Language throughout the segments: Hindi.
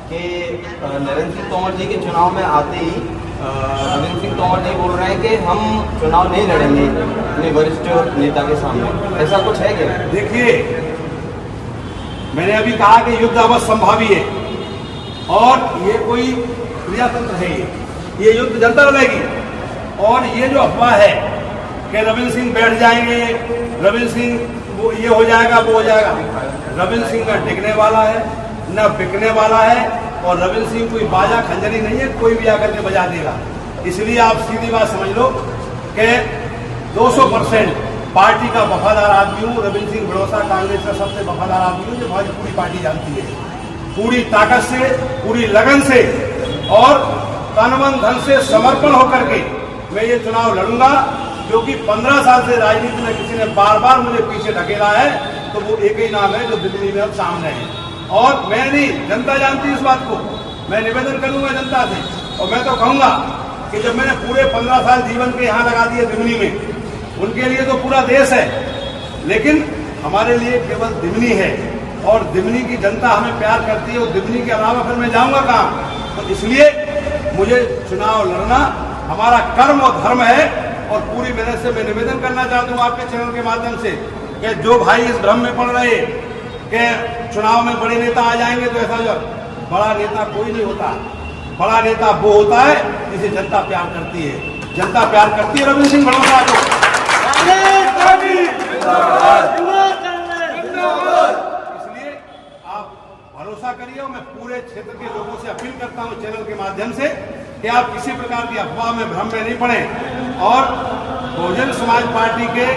कि नरेंद्र सिंह तोमर जी के चुनाव में आते ही नरेंद्र सिंह तोमर जी बोल रहे हैं कि हम चुनाव नहीं लड़ेंगे अपने वरिष्ठ नेता के सामने, ऐसा कुछ है क्या? देखिए, मैंने अभी कहा कि युद्ध अवश्य संभावी है और ये कोई क्रियातंत्र है, ये युद्ध जनता लड़ेगी। और ये जो अफवाह है कि रविंद्र सिंह बैठ जाएंगे, रविंद्र सिंह वो ये हो जाएगा वो हो जाएगा, रविंद्र सिंह का टिकने वाला है न बिकने वाला है। और रविंद्र सिंह कोई बाजा खंजरी नहीं है, कोई भी आकर के बजा देगा। इसलिए आप सीधी बात समझ लो कि 200% पार्टी का वफादार आदमी हूँ। रविंद्र सिंह भड़ोसा कांग्रेस का सबसे वफादार आदमी हूँ, जो हमारी पूरी पार्टी जानती है, पूरी ताकत से, पूरी लगन से और तन मन धन से समर्पण होकर के मैं ये चुनाव लड़ूंगा। क्योंकि 15 साल से राजनीति में किसी ने बार बार मुझे पीछे ढकेला है, तो वो एक ही नाम है जो दिल्ली में अब सामने है। और मैं नहीं, जनता जानती है इस बात को। मैं निवेदन करूंगा जनता से, और मैं तो कहूंगा कि जब मैंने पूरे 15 साल जीवन के यहाँ लगा दिए दिमनी में, उनके लिए तो पूरा देश है, लेकिन हमारे लिए केवल दिमनी है। और दिमनी की जनता हमें प्यार करती है, और दिमनी के अलावा फिर मैं जाऊंगा कहाँ? तो इसलिए मुझे चुनाव लड़ना हमारा कर्म और धर्म है। और पूरी मेहनत से मैं निवेदन करना चाहता हूँ आपके चैनल के माध्यम से कि जो भाई इस भ्रम में पड़ रहे कि चुनाव में बड़े नेता आ जाएंगे, तो ऐसा जो बड़ा नेता कोई नहीं होता। बड़ा नेता वो होता है जिसे जनता प्यार करती है। जनता प्यार करती है रविंद्र सिंह भड़ोसा को। इसलिए आप भरोसा करिए। और मैं पूरे क्षेत्र के लोगों से अपील करता हूं चैनल के माध्यम से कि आप किसी प्रकार की अफवाह में, भ्रम में नहीं पड़े। और बहुजन समाज पार्टी के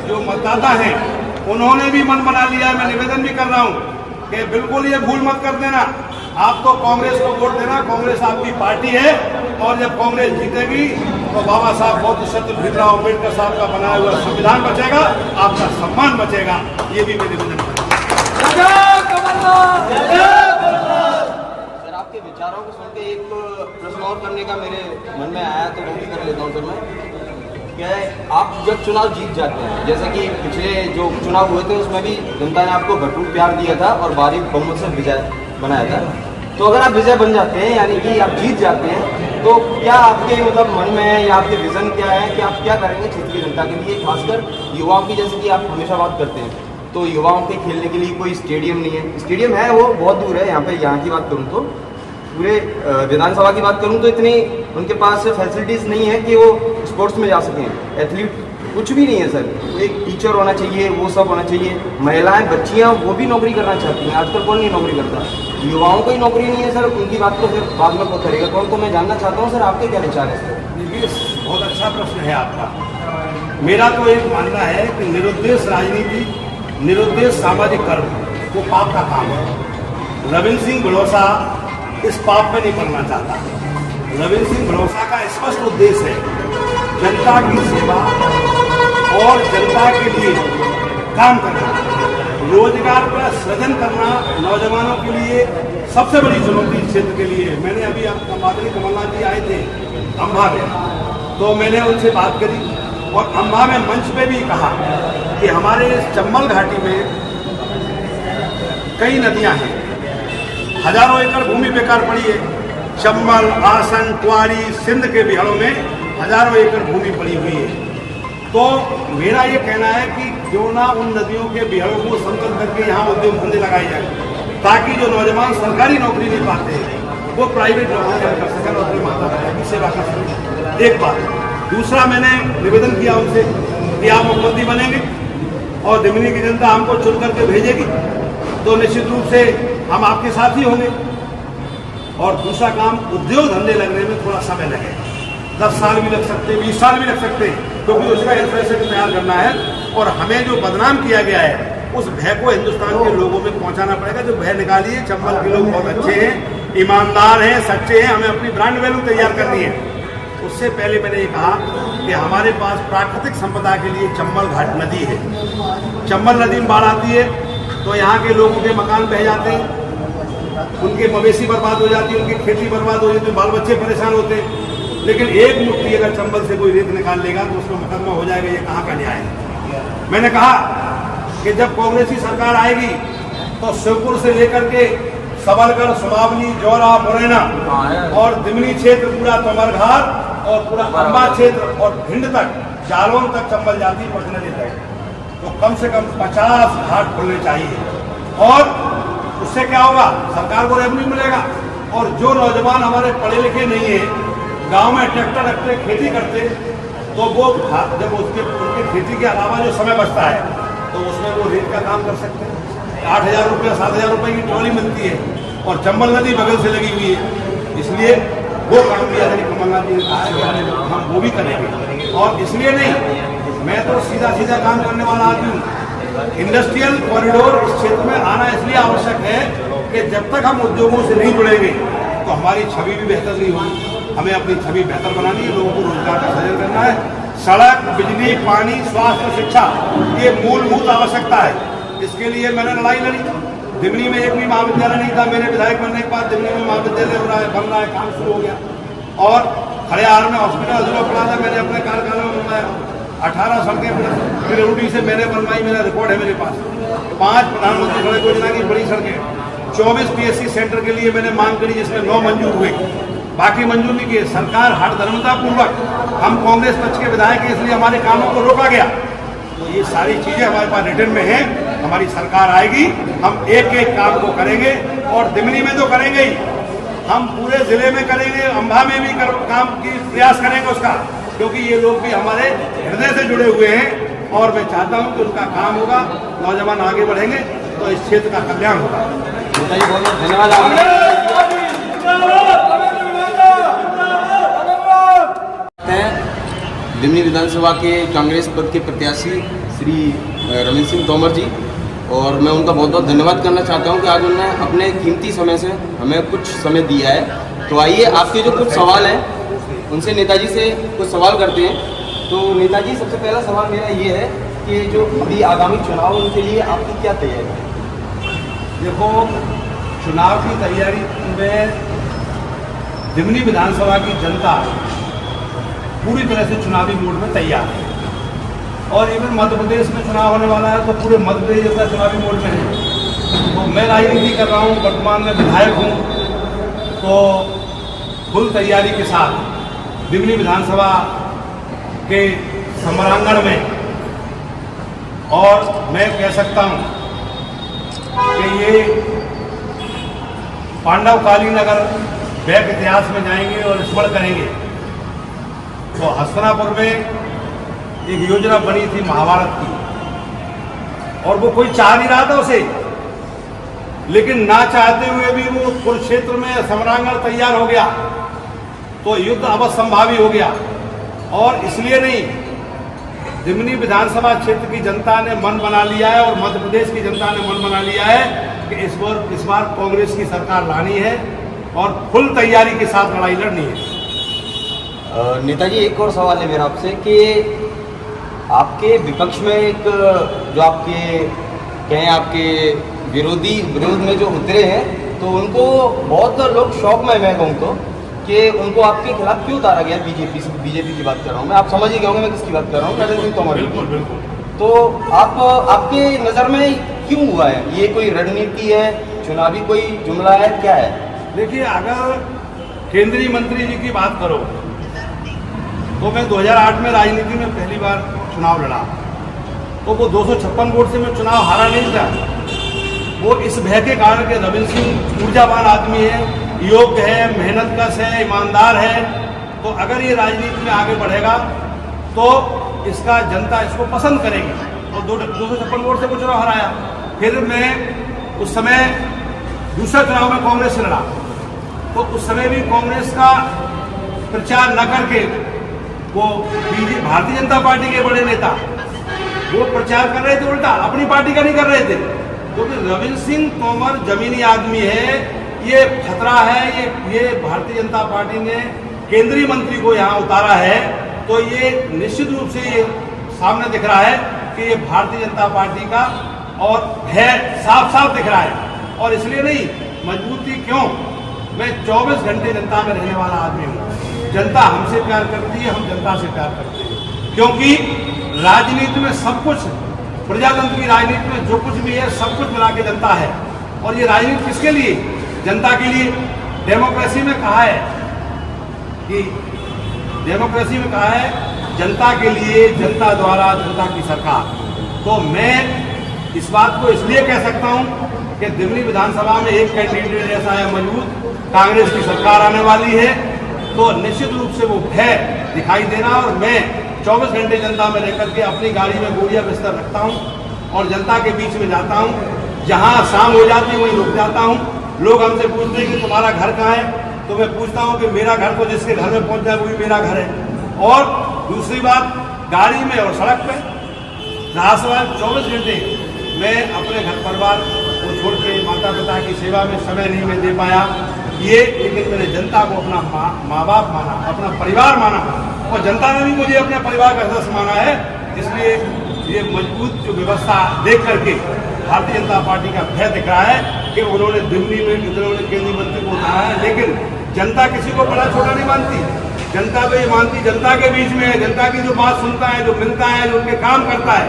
जो मतदाता हैं, उन्होंने भी मन बना लिया है। मैं निवेदन भी कर रहा हूं कि बिल्कुल ये भूल मत कर देना। आप तो कांग्रेस को वोट देना, कांग्रेस आपकी पार्टी है। और जब कांग्रेस जीतेगी तो बाबा साहब बौद्ध सत्य भीमराव अम्बेडकर साहब का बनाया हुआ संविधान बचेगा, आपका सम्मान बचेगा। ये भी मैं निवेदन करूंगा। सर, आपके विचारों को सुन के एक प्रश्न और करने का मेरे मन में आया, तो वो भी कर लेता हूँ सर मैं। क्या है, आप जब चुनाव जीत जाते हैं, जैसे कि पिछले जो चुनाव हुए थे उसमें भी जनता ने आपको भरपूर प्यार दिया था और भारी बहुमत से विजय बनाया था, तो अगर आप विजय बन जाते हैं, यानी कि आप जीत जाते हैं, तो क्या आपके मतलब मन में है या आपके विजन क्या है कि आप क्या करेंगे क्षेत्र की जनता के लिए, खासकर युवाओं की? जैसे कि आप हमेशा बात करते हैं, तो युवाओं के खेलने के लिए कोई स्टेडियम नहीं है। स्टेडियम है, वो बहुत दूर है। यहाँ की बात करूँ तो पूरे विधानसभा की बात करूँ तो इतनी उनके पास फैसिलिटीज़ नहीं है कि वो स्पोर्ट्स में जा सकें। एथलीट कुछ भी नहीं है सर। एक टीचर होना चाहिए, वो सब होना चाहिए। महिलाएं, बच्चियां, वो भी नौकरी करना चाहती हैं। आजकल कौन नहीं नौकरी करता? युवाओं को ही नौकरी नहीं है सर। उनकी बात तो फिर बाद में कौन करेगा? कौन? तो मैं जानना चाहता हूँ सर, आपके क्या विचार है सर? देखिए, बहुत अच्छा प्रश्न है आपका। मेरा तो एक मानना है कि निरुद्देश राजनीति, निरुद्देश सामाजिक कर्म वो पाप का काम है। रविंद्र सिंह भड़ोसा इस पाप में नहीं पड़ना चाहता। रविंद्र सिंह भड़ोसा का स्पष्ट उद्देश्य है जनता की सेवा और जनता के लिए काम करना, रोजगार का सृजन करना। नौजवानों के लिए सबसे बड़ी चुनौती क्षेत्र के लिए। मैंने अभी माननीय कमलनाथ जी आए थे अम्बा में, तो मैंने उनसे बात करी और अम्बा में मंच पे भी कहा कि हमारे चंबल घाटी में कई नदियां हैं, हजारों एकड़ भूमि बेकार पड़ी है। चंबल, आसन, क्वारी, सिंध के बिहारों में हजारों एकड़ भूमि पड़ी हुई है। तो मेरा ये कहना है कि क्यों ना उन नदियों के बिहारों को समतल करके यहाँ उद्योग धंधे लगाए जाए, ताकि जो नौजवान सरकारी नौकरी नहीं पाते वो प्राइवेट नौकरी कर सकें और अपने माता पिता की सेवा कर सकें। एक बात। दूसरा, मैंने निवेदन किया उनसे कि आप मुख्यमंत्री बनेंगे और दिमनी की जनता हमको चुन करके भेजेगी, तो निश्चित रूप से हम आपके साथ ही होंगे। और दूसरा काम, उद्योग धंधे लगने में थोड़ा समय लगेगा। 10 साल भी लग सकते हैं, 20 साल भी लग सकते हैं, क्योंकि उसका इंफ्रास्ट्रक्चर तैयार करना है। और हमें जो बदनाम किया गया है, उस भय को हिंदुस्तान के लोगों में पहुंचाना पड़ेगा। जो भय निकालिए, चंबल के लोग बहुत अच्छे हैं, ईमानदार हैं, सच्चे हैं, हमें अपनी ब्रांड वैल्यू तैयार करनी है। उससे पहले मैंने ये कहा कि हमारे पास प्राकृतिक संपदा के लिए चंबल घाट नदी है। चंबल नदी में बाढ़ आती है तो यहाँ के लोगों के मकान बह जाते हैं, उनके मवेशी बर्बाद हो जाती है, उनकी खेती बर्बाद हो जाती है, बाल बच्चे परेशान होते हैं। लेकिन एक मुट्ठी अगर चंबल से कोई रेत निकाल लेगा तो उसका मुकदमा हो जाएगा। ये कहाँ का न्याय है? मैंने कहा कि जब कांग्रेस की सरकार आएगी तो शिवपुर से लेकर के सबलगढ़, सुमावली, जौरा, मुरैना और दिमनी क्षेत्र, पूरा तोमरघाट और पूरा अम्बा क्षेत्र और भिंड तक, जालौन तक चंबल जाति पर्सनली तक, तो कम से कम 50 घाट खुलने चाहिए। और उससे क्या होगा, सरकार को रेवेन्यू मिलेगा। और जो नौजवान हमारे पढ़े लिखे नहीं है, गांव में ट्रैक्टर रखते खेती करते, तो वो जब उनके खेती के अलावा जो समय बचता है तो उसमें वो रेत का काम कर सकते हैं। 8,000 रुपये 7,000 रुपये की ट्रॉली मिलती है और चंबल नदी बगल से लगी हुई है, इसलिए वो काम भी आदरणीय कमलनाथ जी ने कहा है कि हम वो भी करेंगे। और इसलिए नहीं, मैं तो सीधा सीधा काम करने वाला आदमी हूँ। इंडस्ट्रियल कॉरिडोर इस क्षेत्र में आना इसलिए आवश्यक है कि जब तक हम उद्योगों से नहीं जुड़ेंगे तो हमारी छवि भी बेहतर नहीं होगी। हमें अपनी छवि बेहतर बनानी है, लोगों को रोजगार का सृजन करना है। सड़क, बिजली, पानी, स्वास्थ्य, शिक्षा, ये मूलभूत आवश्यकता है। इसके लिए मैंने लड़ाई लड़ी। दिमनी में एक भी महाविद्यालय नहीं था, मेरे विधायक बनने के बाद दिमनी में महाविद्यालय बन रहा है, काम शुरू हो गया। और खड़ियार में हॉस्पिटल अधूरा पड़ा था, मैंने अपने कार्यकाल में बनवाया। 18 सड़कें फिर से मैंने बनवाई, मेरा रिकॉर्ड है मेरे पास। 5 प्रधानमंत्री सड़क योजना की बड़ी सड़कें, 24 PSC सेंटर के लिए मैंने मांग करी, जिसमें 9 मंजूर हुए, बाकी मंजूर नहीं किए। सरकार हठधर्मता पूर्वक, हम कांग्रेस पक्ष के विधायक हैं इसलिए हमारे कामों को रोका गया। तो ये सारी चीजें हमारे पास रिटर्न में हैं। हमारी सरकार आएगी, हम एक एक काम को करेंगे और दिमनी में तो करेंगे ही, हम पूरे जिले में करेंगे, अम्बा में भी काम की प्रयास करेंगे उसका, क्योंकि ये लोग भी हमारे हृदय से जुड़े हुए हैं और मैं चाहता हूं कि उनका काम होगा, नौजवान आगे बढ़ेंगे तो इस क्षेत्र का कल्याण होगा। नेताजी बहुत बहुत धन्यवाद। दिमनी विधानसभा के कांग्रेस पद के प्रत्याशी श्री रविंद्र सिंह तोमर जी, और मैं उनका बहुत बहुत धन्यवाद करना चाहता हूं कि आज उन्होंने अपने कीमती समय से हमें कुछ समय दिया है। तो आइए आपके जो कुछ सवाल हैं उनसे नेताजी से कुछ सवाल करते हैं। तो नेताजी, सबसे पहला सवाल मेरा ये है कि जो अभी आगामी चुनाव उनके लिए आपकी क्या तैयारी है? देखो, चुनाव की तैयारी में दिमनी विधानसभा की जनता पूरी तरह से चुनावी मोड में तैयार है। और इवन मध्य प्रदेश में चुनाव होने वाला है तो पूरे मध्य प्रदेश जनता चुनावी मोड में है। तो मैं राजनीति कर रहा हूँ, वर्तमान में विधायक हूँ, तो फुल तैयारी के साथ दिमनी विधानसभा के समरांगण में, और मैं कह सकता हूँ कि ये पांडवकालीन अगर बैक इतिहास में जाएंगे और स्मरण करेंगे तो हस्तिनापुर में एक योजना बनी थी महाभारत की, और वो कोई चाह नहीं रहा था उसे, लेकिन ना चाहते हुए भी वो कुरुक्षेत्र में समरांगण तैयार हो गया, तो युद्ध अवश्यंभावी हो गया। और इसलिए नहीं, दिमनी विधानसभा क्षेत्र की जनता ने मन बना लिया है और मध्य प्रदेश की जनता ने मन बना लिया है कि इस बार कांग्रेस की सरकार लानी है और फुल तैयारी के साथ लड़ाई लड़नी है। नेताजी, एक और सवाल है मेरा आपसे कि आपके विपक्ष में एक जो आपके कहें आपके विरोध में जो उतरे हैं, तो उनको बहुत लोग शौक में, मैं कहूँ तो, कि उनको आपके खिलाफ क्यों उतारा गया? बीजेपी की बात कर रहा हूँ मैं, आप समझ ही गए होंगे मैं किसकी बात कर रहा हूँ, नरेंद्र सिंह तोमर। बिल्कुल बिल्कुल। तो आपके नज़र में क्यों हुआ है? ये कोई रणनीति है, चुनावी कोई जुमला है, क्या है? देखिए, अगर केंद्रीय मंत्री जी की बात करो तो मैं 2008 में राजनीति में पहली बार चुनाव लड़ा, तो वो 256 वोट से मैं चुनाव हारा नहीं था। वो इस भय के कारण कि रविंद्र सिंह ऊर्जावान आदमी है, योग्य है, मेहनतकश है, ईमानदार है, तो अगर ये राजनीति में आगे बढ़ेगा तो इसका जनता इसको पसंद करेगी। और 256 वोट से वो चुनाव हराया। फिर मैं उस समय दूसरा चुनाव में कांग्रेस से लड़ा, तो उस समय भी कांग्रेस का प्रचार न करके वो भारतीय जनता पार्टी के बड़े नेता वो प्रचार कर रहे थे, उल्टा अपनी पार्टी का नहीं कर रहे थे, क्योंकि रविंद्र सिंह तोमर जमीनी आदमी है, ये खतरा है। ये भारतीय जनता पार्टी ने केंद्रीय मंत्री को यहाँ उतारा है, तो ये निश्चित रूप से ये सामने दिख रहा है कि ये भारतीय जनता पार्टी का और है, साफ साफ दिख रहा है। और इसलिए नहीं, मजबूती क्यों, मैं 24 घंटे जनता में रहने वाला आदमी हूँ। जनता हमसे प्यार करती है, हम जनता से प्यार करते हैं, क्योंकि राजनीति में सब कुछ, प्रजातंत्र की राजनीति में जो कुछ भी है सब कुछ मिला के जनता है। और ये राजनीति किसके लिए? जनता के लिए। डेमोक्रेसी में कहा है कि जनता के लिए, जनता द्वारा, जनता की सरकार। तो मैं इस बात को इसलिए कह सकता हूं कि दिल्ली विधानसभा में एक कैंडिडेट ऐसा है मौजूद, कांग्रेस की सरकार आने वाली है, तो निश्चित रूप से वो भय दिखाई देना। और मैं 24 घंटे जनता में रहकर के अपनी गाड़ी में बोरिया बिस्तर रखता हूं और जनता के बीच में जाता हूं। जहां शाम हो जाती है वहीं रुक जाता हूं। लोग हमसे पूछते हैं कि तुम्हारा घर कहाँ है, तो मैं पूछता हूं कि मेरा घर तो जिसके घर में पहुंच जाए वही मेरा घर है। और दूसरी बात, गाड़ी में और सड़क पे रहा सवाल 24 घंटे मैं अपने घर परिवार को छोड़ के माता पिता की सेवा में समय नहीं मैं दे पाया ये, लेकिन मैंने जनता को अपना माँ बाप माना, अपना परिवार माना, और जनता ने भी मुझे अपने परिवार का सदस्य माना है। इसलिए ये मजबूत जो व्यवस्था देख करके भारतीय जनता पार्टी का भय दिख रहा है कि उन्होंने दिल्ली में उन्होंने केंद्रीय मंत्री को उतारा है, लेकिन जनता किसी को बड़ा छोटा नहीं मानती। जनता तो ये मानती जनता के बीच में है, जनता की जो बात सुनता है, जो मिलता है, जो उनके काम करता है,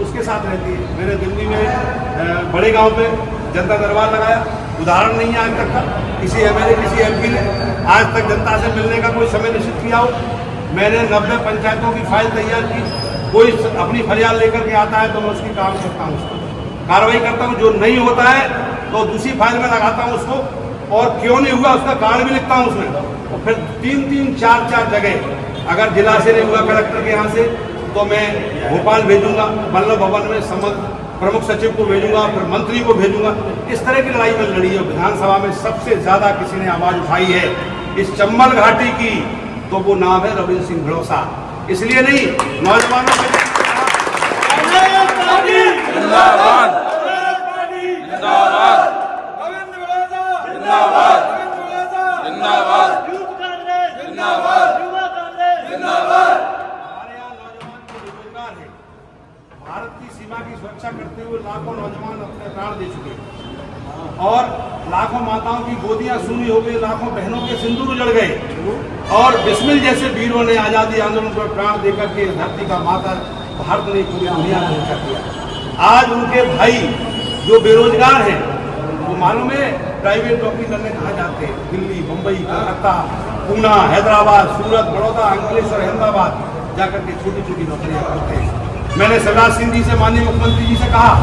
उसके साथ रहती है। मैंने दिल्ली में बड़े गांव पे जनता दरबार लगाया, उदाहरण नहीं है आज तक का किसी एमपी ने आज तक जनता से मिलने का कोई समय निश्चित किया हो। मैंने 90 पंचायतों की फाइल तैयार की, कोई अपनी फरियाद लेकर के आता है तो मैं उसकी काम करता हूँ, उसको कार्रवाई करता हूँ। जो नहीं होता है तो दूसरी फाइल में लगाता हूँ उसको, और क्यों नहीं हुआ उसका कारण भी लिखता हूँ उसमें। और फिर 3-3, 4-4 जगह अगर जिला से नहीं हुआ कलेक्टर के यहाँ से, तो मैं भोपाल भेजूंगा, वल्लभ भवन में संबंध प्रमुख सचिव को भेजूंगा, फिर मंत्री को भेजूंगा। इस तरह की लड़ाई में लड़ी है। विधानसभा में सबसे ज्यादा किसी ने आवाज उठाई है इस चंबल घाटी की, तो वो नाम है रविंद्र सिंह भिड़ोसा। इसलिए नहीं, नौजवानों के भारत की सीमा की सुरक्षा करते हुए लाखों नौजवान अपने प्राण दे चुके हैं, और लाखों माताओं की गोदियां सूनी हो गई, लाखों बहनों के सिंदूर उजड़ गए, और बिस्मिल जैसे वीरों ने आजादी आंदोलन पर प्राण देकर के धरती का माता भारत ने पूरी दुनिया को ऊंचा किया। आज उनके भाई जो बेरोजगार हैं, वो मालूम है प्राइवेट नौकरी करने कहाँ जाते हैं, दिल्ली, मुंबई, कोलकाता, पूना, हैदराबाद, सूरत, बड़ौदा, अंकलेश्वर, अहमदाबाद जाकर के छोटी छोटी नौकरियां करते हैं। मैंने शिवराज सिंह जी से, माननीय मुख्यमंत्री जी से कहा,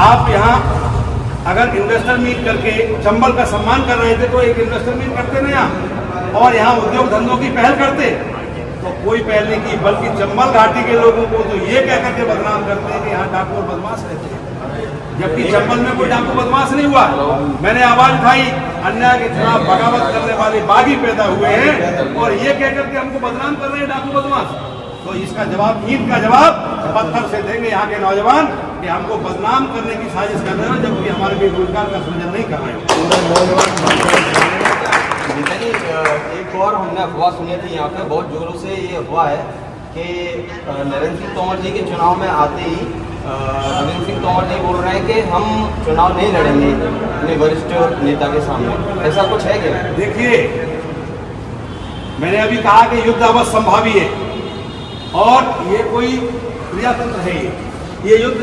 आप यहाँ अगर इन्वेस्टर मीट करके चंबल का सम्मान कर रहे थे तो एक इन्वेस्टर मीट करते ना यहाँ, और यहाँ उद्योग धंधों की पहल करते, तो कोई पहल नहीं की, बल्कि चंबल घाटी के लोगों को तो ये कह करके बदनाम करते हैं कि यहाँ डाकू और बदमाश रहते हैं, जबकि चंबल में कोई डाकू बदमाश नहीं हुआ। मैंने आवाज उठाई, अन्याय के खिलाफ बगावत करने वाले बागी पैदा हुए हैं, और ये कह करके हमको बदनाम कर रहे हैं डाकू बदमाश। तो इसका जवाब, ईंट का जवाब पत्थर से देंगे यहाँ के नौजवान कि हमको बदनाम करने की साजिश कर रहे हो, जबकि हमारे लिए रोजगार का सृजन नहीं कर रहे हो। एक और हमने अफवाह सुनी थी यहाँ पे, बहुत जोरों से ये अफवाह है कि नरेंद्र सिंह तोमर जी के चुनाव में आते ही नरेंद्र सिंह तोमर जी बोल रहे हैं कि हम चुनाव नहीं लड़ेंगे अपने वरिष्ठ नेता के सामने। ऐसा कुछ है क्या? देखिए, मैंने अभी कहा कि युद्ध अवश्य संभावी है, और ये कोई क्रियातंत्र है, ये युद्ध